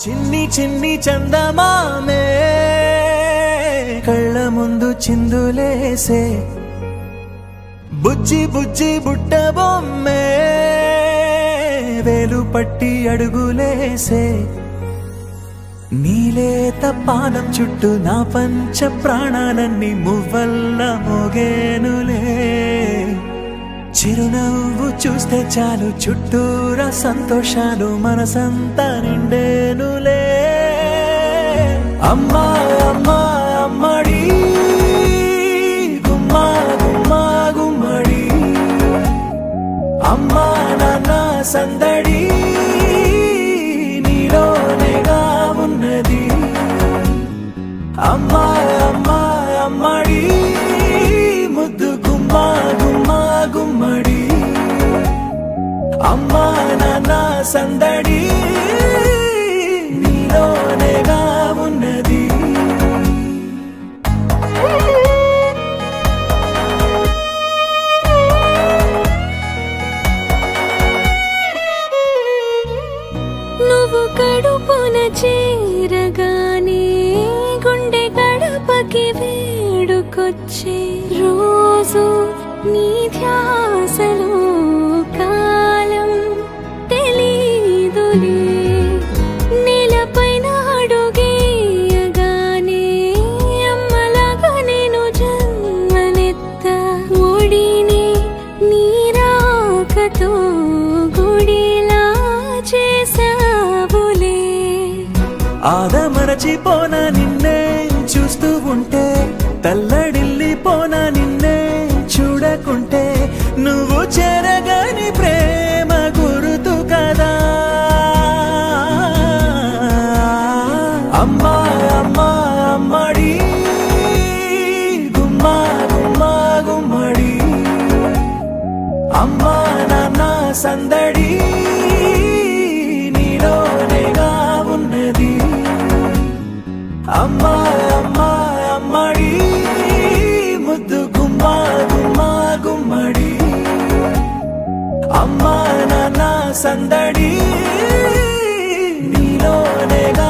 చిన్ని చిన్ని చందమామే కళ్ళ ముందు చిందులేసే బుజ్జి బుజ్జి బుట్ట బొమ్మే వేలు పట్టి అడుగులేసే నీలేత పానం చుట్టూ నా పంచ ప్రాణాలన్నీ మువ్వల్ల మోగేనులే చిరునవ్వు చూస్తే చాలు చుట్టూరా సంతోషాలు మనసంతా నిండేనులే అమ్మా అమ్మా అమ్మడి గుమ్మా గుమ్మా గుమ్మడి అమ్మా నాన్న సందడి నీలోనేగా ఉన్నది అమ్మా అమ్మా అమ్మడి ముద్దు గుమ్మా గుమ్మా గుమ్మడి అమ్మా నాన్న సందడి నీలోనేగా ఉన్నది నువ్వు కడుపున చేరగానే గుండె గడపకి వేడుకొచ్చే రోజు నీ ధ్యాసలో కాలం తెలీదులే నేలపైన అడుగేయగానే అమ్మలాగా నేను జన్మనెత్త ఒడిని నీ రాకతో గుడిలా చేసావులే ఆదమరచిపోనా నిన్నే చూస్తూ ఉంటే తల్లడిల్లిపోనా నిన్నే చూడకుంటే నువ్వు చెరగని ప్రేమ గురుతు కదా అమ్మా అమ్మా అమ్మడి గుమ్మా గుమ్మా గుమ్మడి అమ్మా నాన్న సందడి నీలోనేగా ఉన్నది అమ్మా అమ్మా అమ్మడి ముద్దు గుమ్మా గుమ్మా గుమ్మడి అమ్మా నాన్న సందడి నీలోనేగా